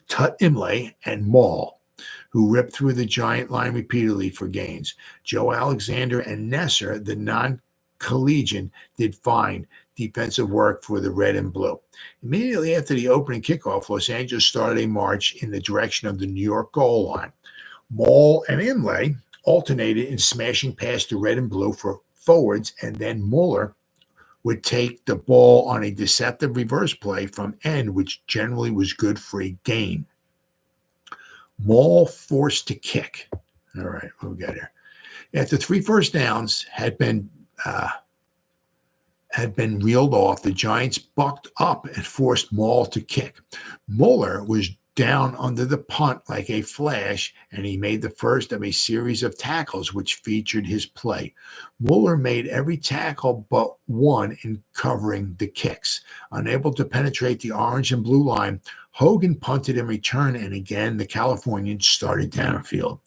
Tut Imlay and Maul. who ripped through the Giant line repeatedly for gains. Joe Alexander and Nesser, the non-collegian, did fine defensive work for the red and blue. Immediately after the opening kickoff, Los Angeles started a march in the direction of the New York goal line. Maul and Imlay alternated in smashing past the red and blue for forwards, and then Mueller would take the ball on a deceptive reverse play from end, which generally was good for a gain. Maul forced to kick. All right, we'll get here. After 3 first downs had been reeled off, the Giants bucked up and forced Maul to kick. Mueller was down under the punt like a flash, and he made the first of a series of tackles which featured his play. Mueller made every tackle but one in covering the kicks. Unable to penetrate the orange and blue line, Hogan punted in return, and again the Californians started downfield.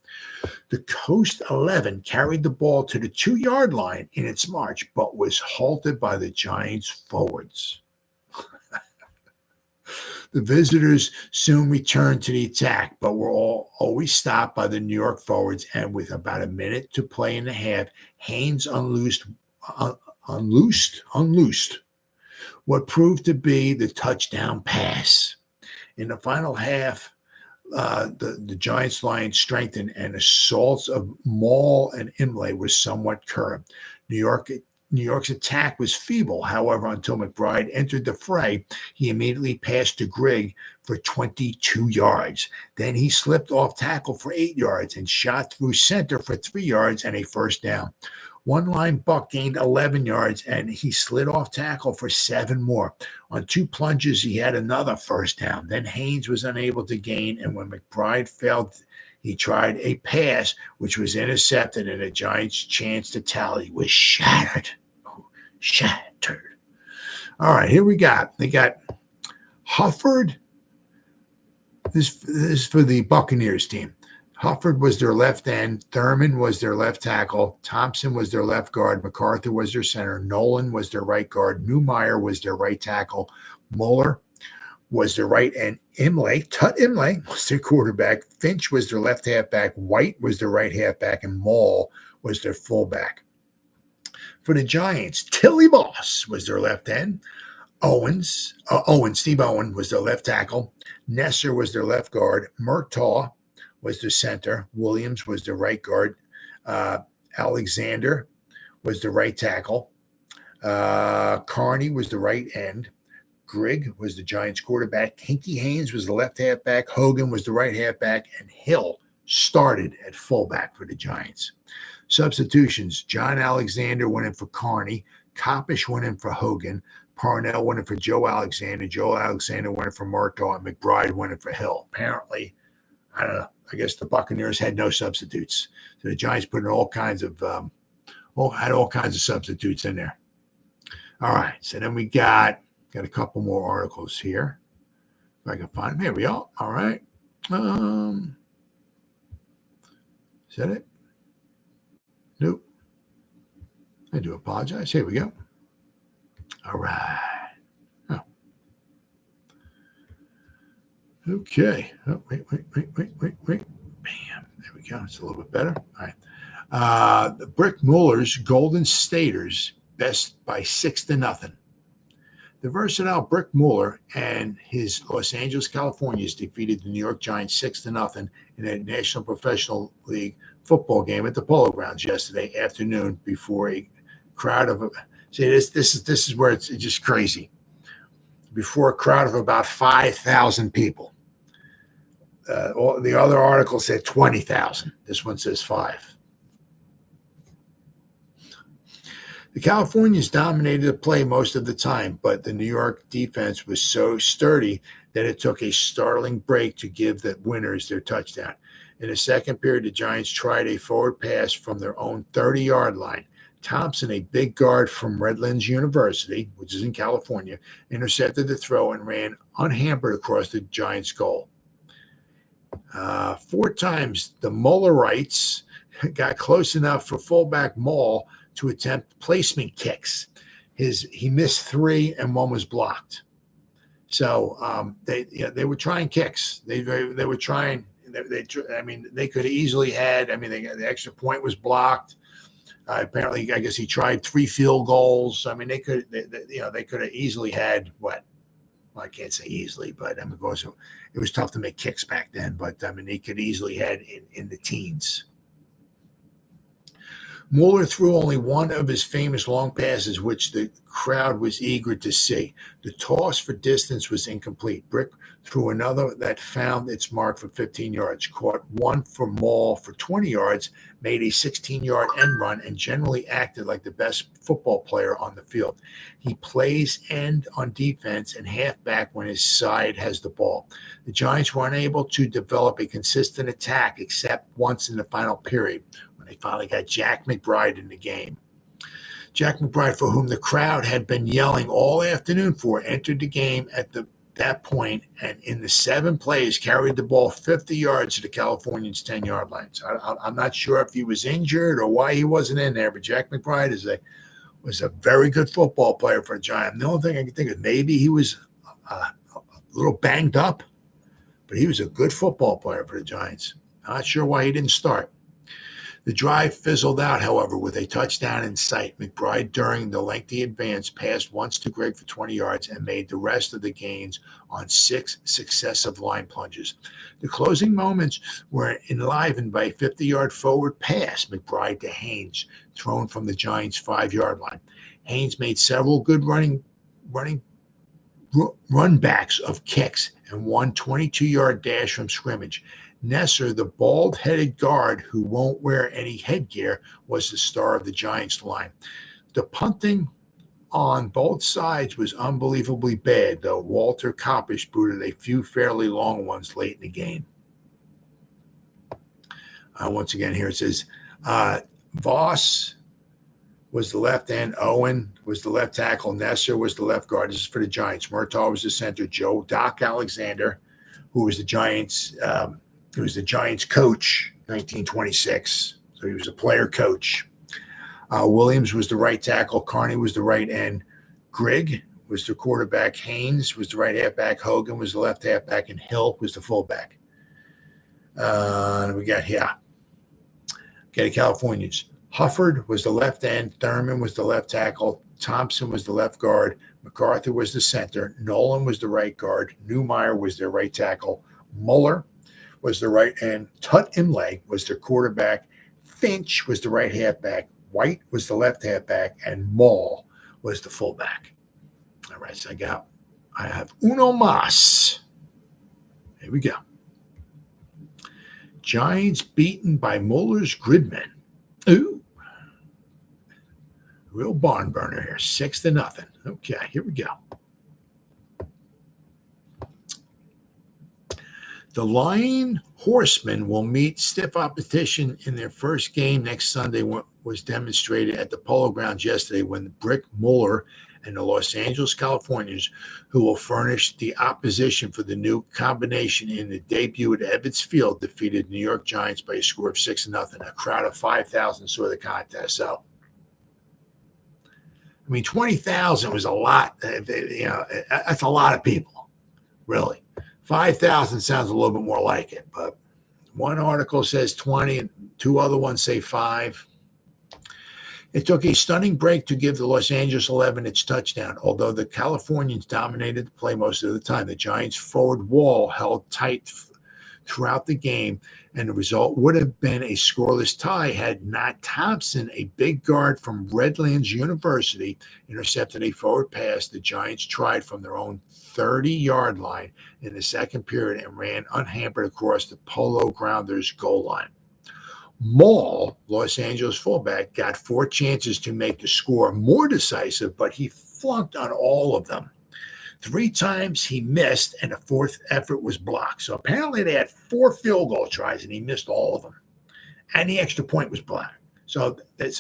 The Coast 11 carried the ball to the 2-yard line in its march, but was halted by the Giants' forwards. The visitors soon returned to the attack, but were always stopped by the New York forwards, and with about a minute to play in the half, Haynes unloosed what proved to be the touchdown pass. In the final half, the Giants line strengthened, and assaults of Maul and Imlay were somewhat curbed. New York's attack was feeble, however, until McBride entered the fray. He immediately passed to Grigg for 22 yards. Then he slipped off tackle for 8 yards and shot through center for 3 yards and a first down. One line buck gained 11 yards, and he slid off tackle for 7 more. On 2 plunges, he had another first down. Then Haynes was unable to gain, and when McBride failed, he tried a pass, which was intercepted, and the Giants' chance to tally was shattered. Shattered. All right, here we got. They got Hufford. This is for the Buccaneers team. Hufford was their left end. Thurman was their left tackle. Thompson was their left guard. MacArthur was their center. Nolan was their right guard. Newmeyer was their right tackle. Mueller was their right end. Tut Imlay was their quarterback. Finch was their left halfback. White was their right halfback. And Maul was their fullback. For the Giants, Tilly Boss was their left end. Steve Owen was their left tackle. Nesser was their left guard. Murtaugh was their center. Williams was their right guard. Alexander was the right tackle. Carney was the right end. Grigg was the Giants quarterback. Hinkie Haynes was the left halfback. Hogan was the right halfback. And Hill started at fullback for the Giants. Substitutions: John Alexander went in for Carney. Coppish went in for Hogan. Parnell went in for Joe Alexander. Joe Alexander went in for Murtaugh. And McBride went in for Hill. Apparently, I don't know. I guess the Buccaneers had no substitutes. So the Giants put in all kinds of substitutes in there. All right. So then we got a couple more articles here. If I can find them. Here we go. All right. Is that it? Nope. I do apologize. Here we go. All right. Oh. Okay. Oh, wait. Bam. There we go. It's a little bit better. All right. The Brick Muller's Golden Staters best by 6-0. The versatile Brick Mueller and his Los Angeles Californians defeated the New York Giants 6-0 in a National Professional League football game at the Polo Grounds yesterday afternoon before a crowd of this is where it's just crazy. Before a crowd of about 5,000 people. The other article said 20,000. This one says 5. The Californians dominated the play most of the time, but the New York defense was so sturdy that it took a startling break to give the winners their touchdown. In the second period, the Giants tried a forward pass from their own 30-yard line. Thompson, a big guard from Redlands University, which is in California, intercepted the throw and ran unhampered across the Giants' goal. 4 times, the Mullerites got close enough for fullback Maul to attempt placement kicks. He missed 3 and 1 was blocked. So they were trying kicks. They they could have easily had. I mean, the extra point was blocked. Apparently, I guess he tried 3 field goals. I mean, they could have easily had what? Well, I can't say easily, but I mean, it was tough to make kicks back then. But I mean, they could easily had in the teens. Mueller threw only one of his famous long passes, which the crowd was eager to see. The toss for distance was incomplete. Brick threw another that found its mark for 15 yards, caught one for Maul for 20 yards, made a 16-yard end run, and generally acted like the best football player on the field. He plays end on defense and halfback when his side has the ball. The Giants were unable to develop a consistent attack except once in the final period. They finally got Jack McBride in the game. Jack McBride, for whom the crowd had been yelling all afternoon for, entered the game at that point, and in the 7 plays carried the ball 50 yards to the Californians' 10-yard line. So I'm not sure if he was injured or why he wasn't in there, but Jack McBride was a very good football player for a Giant. The only thing I can think of, maybe he was a little banged up, but he was a good football player for the Giants. I'm not sure why he didn't start. The drive fizzled out, however, with a touchdown in sight. McBride, during the lengthy advance, passed once to Greg for 20 yards and made the rest of the gains on 6 successive line plunges. The closing moments were enlivened by a 50-yard forward pass, McBride to Haynes, thrown from the Giants' 5-yard line. Haynes made several good run backs of kicks and one 22-yard dash from scrimmage. Nesser, the bald-headed guard who won't wear any headgear, was the star of the Giants line. The punting on both sides was unbelievably bad, though Walter Koppisch booted a few fairly long ones late in the game. Once again, here it says, Voss was the left end, Owen was the left tackle, Nesser was the left guard. This is for the Giants. Murtaugh was the center, Doc Alexander, who was the Giants' coach, 1926. So he was a player coach. Williams was the right tackle. Carney was the right end. Grigg was the quarterback. Haynes was the right halfback. Hogan was the left halfback. And Hill was the fullback. We got here. Okay, the Californians. Hufford was the left end. Thurman was the left tackle. Thompson was the left guard. MacArthur was the center. Nolan was the right guard. Newmeyer was their right tackle. Mueller was the right end. Tut Imlay was their quarterback. Finch was the right halfback. White was the left halfback. And Maul was the fullback. All right, so I have uno mas. Here we go. Giants beaten by Mueller's Gridmen. Ooh. Real barn burner here. 6-0. Okay, here we go. The Lion Horsemen will meet stiff opposition in their first game next Sunday, was demonstrated at the Polo Grounds yesterday when Brick Mueller and the Los Angeles Californians, who will furnish the opposition for the new combination in the debut at Ebbets Field, defeated New York Giants by a score of 6-0. A crowd of 5,000 saw the contest. So, I mean, 20,000 was a lot. That's a lot of people, really. 5,000 sounds a little bit more like it, but one article says 20 and 2 other ones say 5. It took a stunning break to give the Los Angeles 11 its touchdown. Although the Californians dominated the play most of the time, the Giants' forward wall held tight throughout the game, and the result would have been a scoreless tie had not Thompson, a big guard from Redlands University, intercepted a forward pass the Giants tried from their own 30-yard line in the second period and ran unhampered across the Polo Grounders goal line. Maul, Los Angeles fullback, got 4 chances to make the score more decisive, but he flunked on all of them. 3 times he missed, and the 4th effort was blocked. So apparently they had 4 field goal tries, and he missed all of them. And the extra point was blocked. So they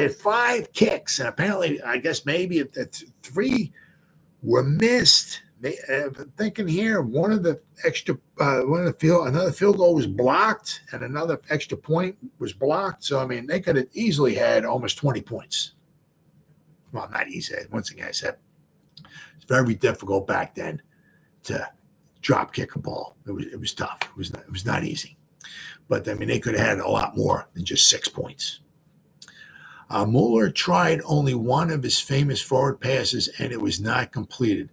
had 5 kicks, and apparently, I guess maybe 3 were missed. Thinking here, another field goal was blocked, and another extra point was blocked. So I mean, they could have easily had almost 20 points. Well, not easy. Once again, I said it's very difficult back then to drop kick a ball. It was tough. It was not easy. But I mean, they could have had a lot more than just 6 points. Mueller tried only one of his famous forward passes, and it was not completed.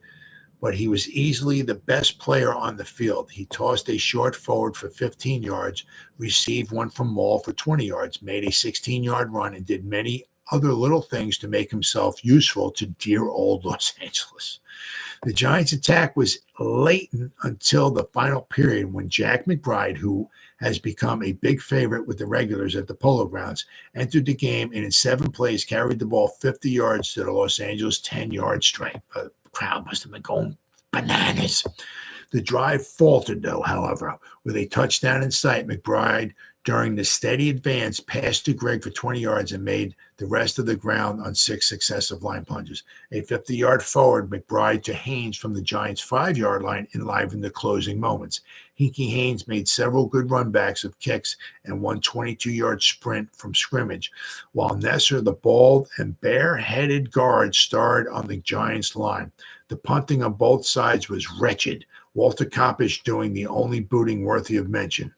But he was easily the best player on the field. He tossed a short forward for 15 yards, received one from Maul for 20 yards, made a 16-yard run, and did many other little things to make himself useful to dear old Los Angeles. The Giants' attack was latent until the final period when Jack McBride, who has become a big favorite with the regulars at the Polo Grounds, entered the game and in 7 plays carried the ball 50 yards to the Los Angeles 10-yard stripe. The crowd must have been going bananas. The drive faltered, though, however, with a touchdown in sight. McBride, during the steady advance, passed to Greg for 20 yards and made the rest of the ground on 6 successive line plunges. A 50-yard forward, McBride to Haynes from the Giants' 5-yard line enlivened the closing moments. Hinkie Haynes made several good runbacks of kicks and one 22-yard sprint from scrimmage, while Nesser, the bald and bare-headed guard, starred on the Giants' line. The punting on both sides was wretched, Walter Koppisch doing the only booting worthy of mention.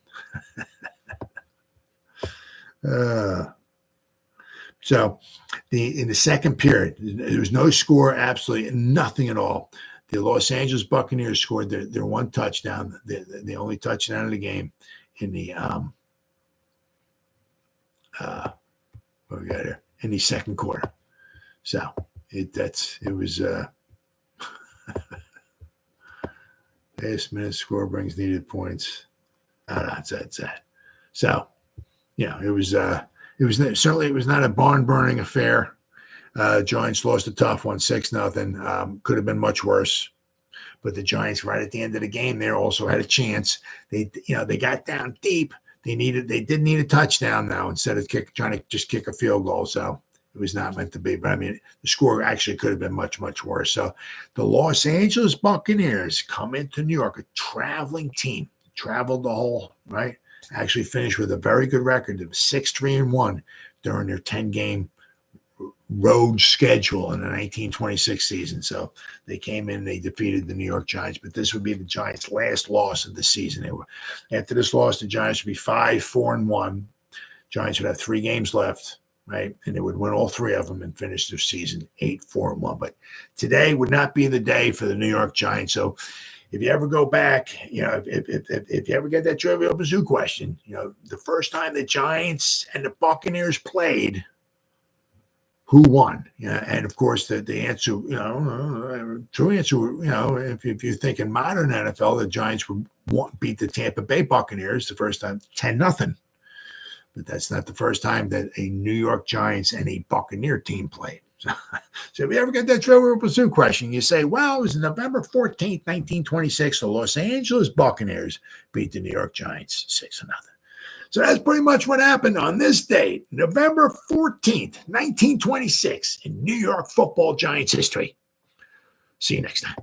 So in the second period, there was no score, absolutely nothing at all. The Los Angeles Buccaneers scored their one touchdown, the only touchdown of the game in the in the second quarter. So it was last minute score brings needed points. That's that. So yeah, it was certainly, it was not a barn burning affair. Giants lost a tough one, 6-0. Could have been much worse, but the Giants right at the end of the game there also had a chance. They got down deep. They did need a touchdown now instead of trying to just kick a field goal. So it was not meant to be. But I mean, the score actually could have been much, much worse. So the Los Angeles Buccaneers come into New York, a traveling team, traveled the whole, right? Actually finished with a very good record of 6-3-1 during their 10-game road schedule in the 1926 season. So they came in, they defeated the New York Giants, but this would be the Giants' last loss of the season. After this loss, the Giants would be 5-4-1. Giants would have 3 games left, right? And they would win all 3 of them and finish their season 8-4-1. But today would not be the day for the New York Giants. So if you ever go back, if you ever get that Trivial Pursuit question, the first time the Giants and the Buccaneers played, who won? And of course, the answer, true answer, if you're thinking modern NFL, the Giants would beat the Tampa Bay Buccaneers the first time 10-0. But that's not the first time that a New York Giants and a Buccaneer team played. So if you ever get that Trivial Pursuit question, you say, well, it was November 14th, 1926, the Los Angeles Buccaneers beat the New York Giants 6-0. So that's pretty much what happened on this date, November 14th, 1926, in New York football Giants history. See you next time.